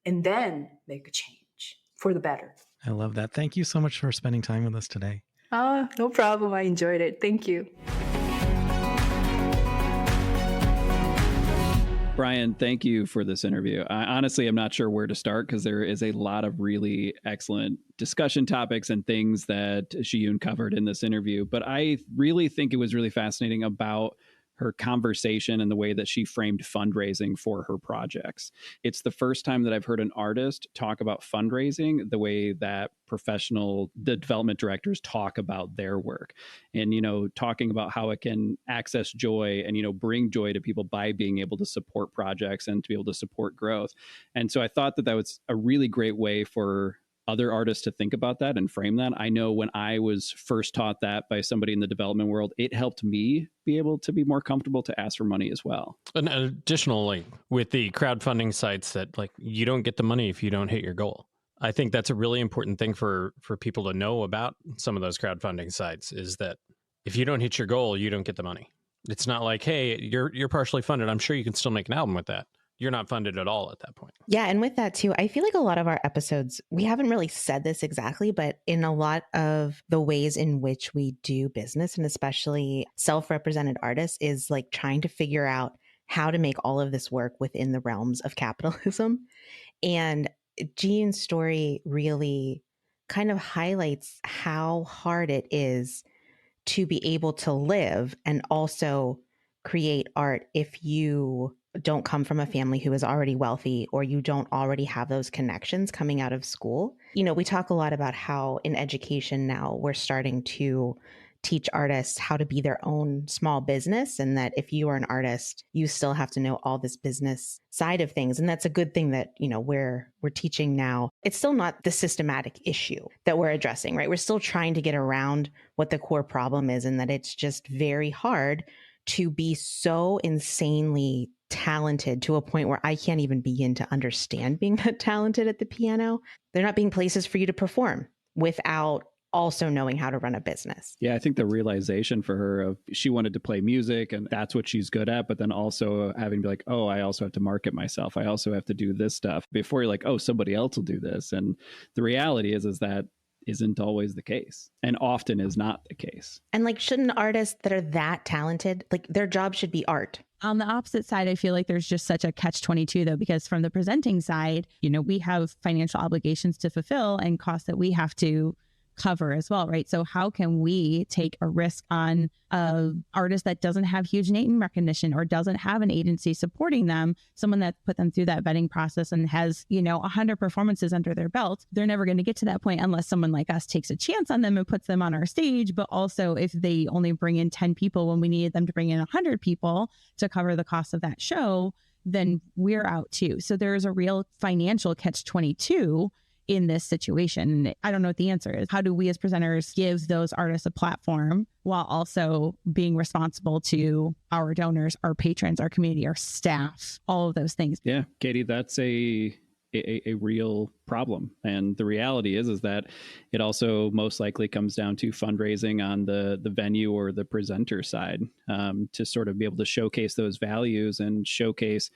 and then make a change for the better.
I love that. Thank you so much for spending time with us today.
No problem. I enjoyed it. Thank you.
Bryan, thank you for this interview. I honestly am not sure where to start because there is a lot of really excellent discussion topics and things that Jeeyoon covered in this interview. But I really think it was really fascinating about her conversation and the way that she framed fundraising for her projects. It's the first time that I've heard an artist talk about fundraising the way that the development directors talk about their work. And, talking about how it can access joy and, bring joy to people by being able to support projects and to be able to support growth. And so I thought that was a really great way for other artists to think about that and frame that. I know when I was first taught that by somebody in the development world, it helped me be able to be more comfortable to ask for money as well.
And additionally, with the crowdfunding sites that you don't get the money if you don't hit your goal. I think that's a really important thing for people to know about some of those crowdfunding sites is that if you don't hit your goal, you don't get the money. It's not like, hey, you're partially funded. I'm sure you can still make an album with that. You're not funded at all at that point.
Yeah. And with that too, I feel like a lot of our episodes, we haven't really said this exactly, but in a lot of the ways in which we do business, and especially self-represented artists, is like trying to figure out how to make all of this work within the realms of capitalism. And Jeeyoon's story really kind of highlights how hard it is to be able to live and also create art if you don't come from a family who is already wealthy, or you don't already have those connections coming out of school. We talk a lot about how in education now we're starting to teach artists how to be their own small business, and that if you are an artist, you still have to know all this business side of things. And that's a good thing that, we're teaching now. It's still not the systematic issue that we're addressing, right? We're still trying to get around what the core problem is, and that it's just very hard to be so insanely talented to a point where I can't even begin to understand being that talented at the piano. They're not being places for you to perform without also knowing how to run a business.
Yeah, I think the realization for her of she wanted to play music and that's what she's good at, but then also having to be like, oh, I also have to market myself. I also have to do this stuff before you're like, oh, somebody else will do this. And the reality is that isn't always the case, and often is not the case.
And shouldn't artists that are that talented, their job should be art?
On the opposite side, I feel like there's just such a catch-22 though, because from the presenting side, we have financial obligations to fulfill and costs that we have to cover as well, right? So how can we take a risk on an artist that doesn't have huge name recognition or doesn't have an agency supporting them, someone that put them through that vetting process and has, 100 performances under their belt? They're never going to get to that point unless someone like us takes a chance on them and puts them on our stage. But also if they only bring in 10 people when we needed them to bring in 100 people to cover the cost of that show, then we're out too. So there's a real financial catch-22 in this situation. I don't know what the answer is. How do we as presenters give those artists a platform while also being responsible to our donors, our patrons, our community, our staff, all of those things?
Yeah, Katie, that's a real problem. And the reality is that it also most likely comes down to fundraising on the venue or the presenter side, to sort of be able to showcase those values and showcase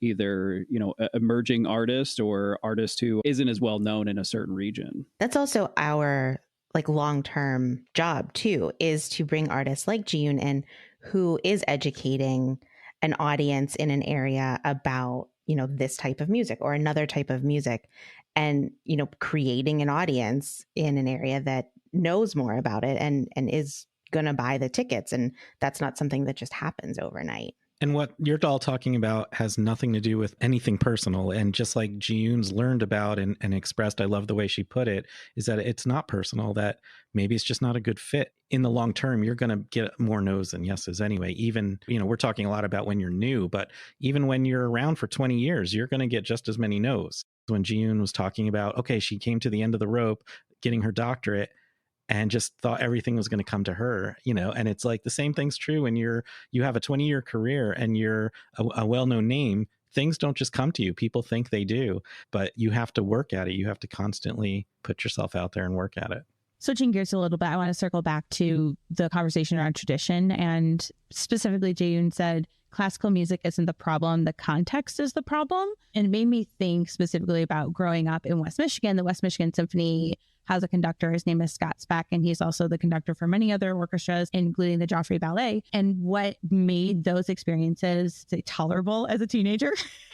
either, emerging artist or artist who isn't as well known in a certain region.
That's also our long-term job too, is to bring artists like Jeeyoon in, who is educating an audience in an area about, this type of music or another type of music, and, creating an audience in an area that knows more about it and is going to buy the tickets. And that's not something that just happens overnight.
And what you're all talking about has nothing to do with anything personal. And just like Jeeyoon's learned about and expressed, I love the way she put it, is that it's not personal, that maybe it's just not a good fit. In the long term, you're going to get more no's than yeses anyway. Even, we're talking a lot about when you're new, but even when you're around for 20 years, you're going to get just as many no's. When Jeeyoon was talking about, okay, she came to the end of the rope, getting her doctorate, and just thought everything was going to come to her, and it's like the same thing's true when you have a 20-year career and you're a well-known name. Things don't just come to you. People think they do, but you have to work at it. You have to constantly put yourself out there and work at it.
Switching gears a little bit, I want to circle back to the conversation around tradition. And specifically, Jeeyoon said, classical music isn't the problem, the context is the problem. And it made me think specifically about growing up in West Michigan. The West Michigan Symphony has a conductor. His name is Scott Speck, and he's also the conductor for many other orchestras, including the Joffrey Ballet. And what made those experiences tolerable as a teenager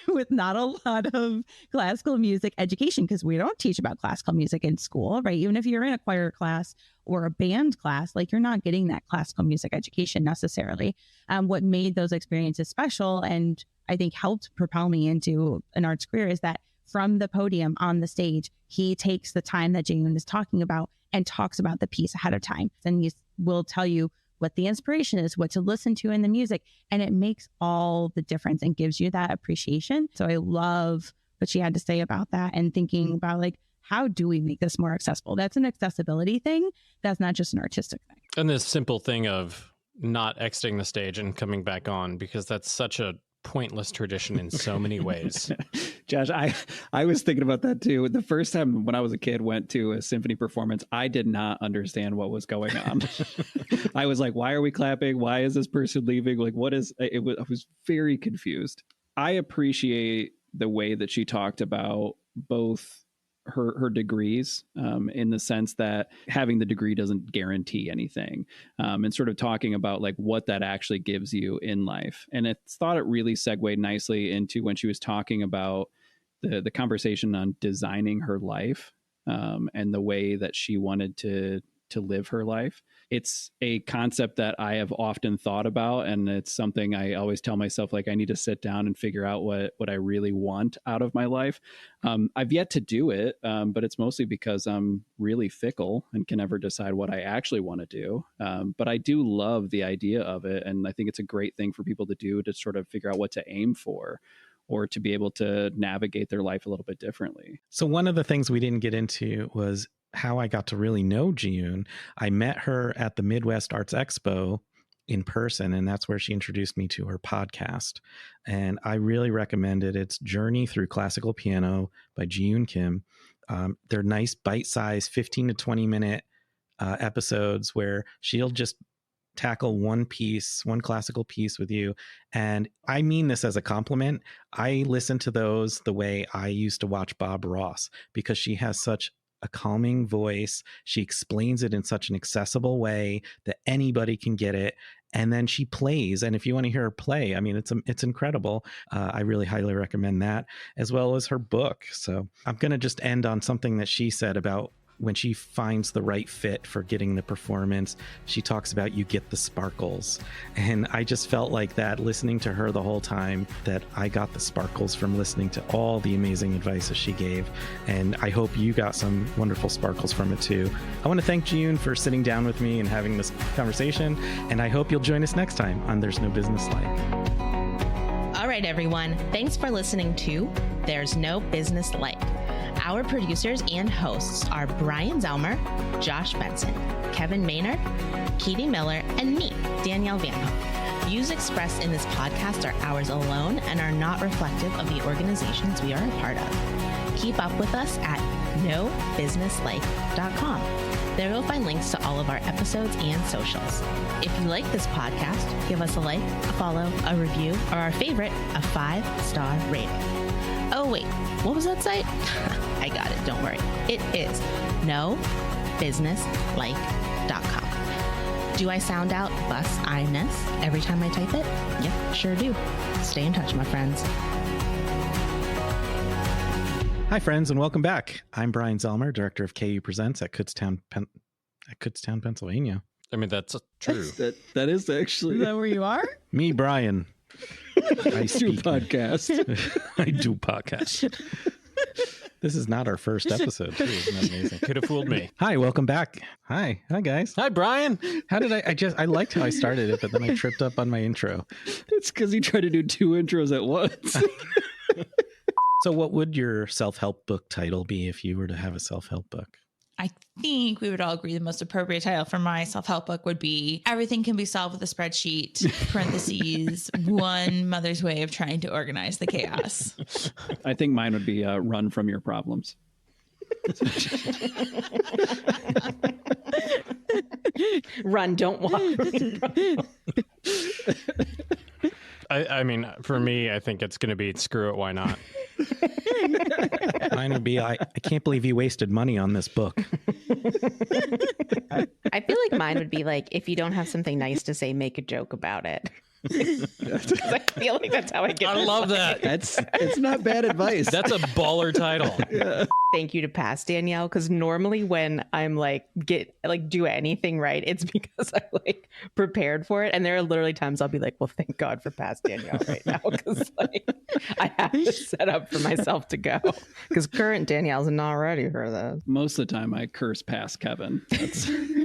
with not a lot of classical music education, because we don't teach about classical music in school, right? Even if you're in a choir class or a band class, you're not getting that classical music education necessarily. What made those experiences special, and I think helped propel me into an arts career, is that from the podium on the stage, he takes the time that Jeeyoon is talking about and talks about the piece ahead of time. And he will tell you what the inspiration is, what to listen to in the music. And it makes all the difference and gives you that appreciation. So I love what she had to say about that, and thinking about how do we make this more accessible? That's an accessibility thing. That's not just an artistic thing.
And this simple thing of not exiting the stage and coming back on, because that's such a pointless tradition in so many ways.
Josh, I was thinking about that too. The first time when I was a kid, went to a symphony performance, I did not understand what was going on. I was like, why are we clapping? Why is this person leaving? What is it? I was very confused. I appreciate the way that she talked about both her degrees, in the sense that having the degree doesn't guarantee anything, and sort of talking about what that actually gives you in life. And I thought it really segued nicely into when she was talking about the conversation on designing her life, and the way that she wanted to to live her life. It's a concept that I have often thought about, and it's something I always tell myself, like, I need to sit down and figure out what I really want out of my life. I've yet to do it, but it's mostly because I'm really fickle and can never decide what I actually want to do. But I do love the idea of it, and I think it's a great thing for people to do, to sort of figure out what to aim for, or to be able to navigate their life a little bit differently.
So one of the things we didn't get into was how I got to really know Jeeyoon. I met her at the Midwest Arts Expo in person, and that's where she introduced me to her podcast. And I really recommend it. It's Journey Through Classical Piano by Jeeyoon Kim. They're nice bite-sized 15 to 20 minute episodes where she'll just tackle one classical piece with you. And I mean this as a compliment. I listen to those the way I used to watch Bob Ross, because she has such a calming voice. She explains it in such an accessible way that anybody can get it. And then she plays. And if you want to hear her play, I mean, it's incredible. I really highly recommend that, as well as her book. So I'm going to just end on something that she said about when she finds the right fit for getting the performance. She talks about you get the sparkles. And I just felt like that listening to her the whole time, that I got the sparkles from listening to all the amazing advice that she gave. And I hope you got some wonderful sparkles from it too. I want to thank Jeeyoon for sitting down with me and having this conversation. And I hope you'll join us next time on There's No Business Like.
All right, everyone. Thanks for listening to There's No Business Like. Our producers and hosts are Bryan Zelmer, Josh Benson, Kevin Maynard, Katie Miller, and me, Danielle Van Hook. Views expressed in this podcast are ours alone and are not reflective of the organizations we are a part of. Keep up with us at nobusinesslike.com. There you'll find links to all of our episodes and socials. If you like this podcast, give us a like, a follow, a review, or our favorite, a 5-star rating. Oh, wait, what was that site? I got it, don't worry. It is nobusinesslike.com. Do I sound out bus-I-ness every time I type it? Yep, sure do. Stay in touch, my friends.
Hi, friends, and welcome back. I'm Bryan Zelmer, director of KU Presents at Kutztown, Pennsylvania.
I mean, that's true.
That is actually...
Is that where you are?
Me, Bryan. I
do podcast.
I do podcast. This is not our first episode, too. Isn't that amazing?
Could have fooled me.
Hi, welcome back. Hi, guys.
Hi, Bryan.
How did I liked how I started it, but then I tripped up on my intro.
It's because you tried to do 2 intros at once.
So what would your self-help book title be if you were to have a self-help book?
I think we would all agree the most appropriate title for my self-help book would be Everything Can Be Solved with a Spreadsheet, parentheses, one mother's way of trying to organize the chaos.
I think mine would be Run From Your Problems.
Run, don't walk.
I mean, for me, I think it's going to be Screw It, Why Not?
Mine would be I can't believe you wasted money on this book.
I feel like mine would be like, if you don't have something nice to say, make a joke about it. I feel like that's how I get.
I love that.
It's not bad advice.
That's a baller title.
Yeah.
Thank you to pass Danielle, because normally when I'm do anything right, it's because I prepared for it, and there are literally times I'll be like, well, thank God for past Danielle right now, because I have to set up for myself to go, because current Danielle's not ready for this.
Most of the time I curse past Kevin.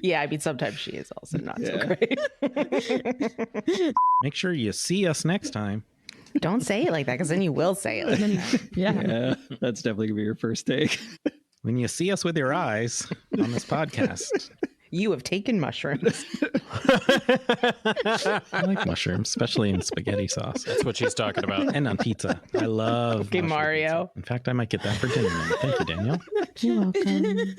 Yeah, I mean, sometimes she is also not so great.
Make sure you see us next time.
Don't say it like that, because then you will say it like that.
Yeah, that's definitely gonna be your first take.
When you see us with your eyes on this podcast.
You have taken mushrooms.
I like mushrooms, especially in spaghetti sauce.
That's what she's talking about.
And on pizza. I love
Okay, Mario.
pizza. In fact, I might get that for dinner. Thank you, Danielle.
You're welcome.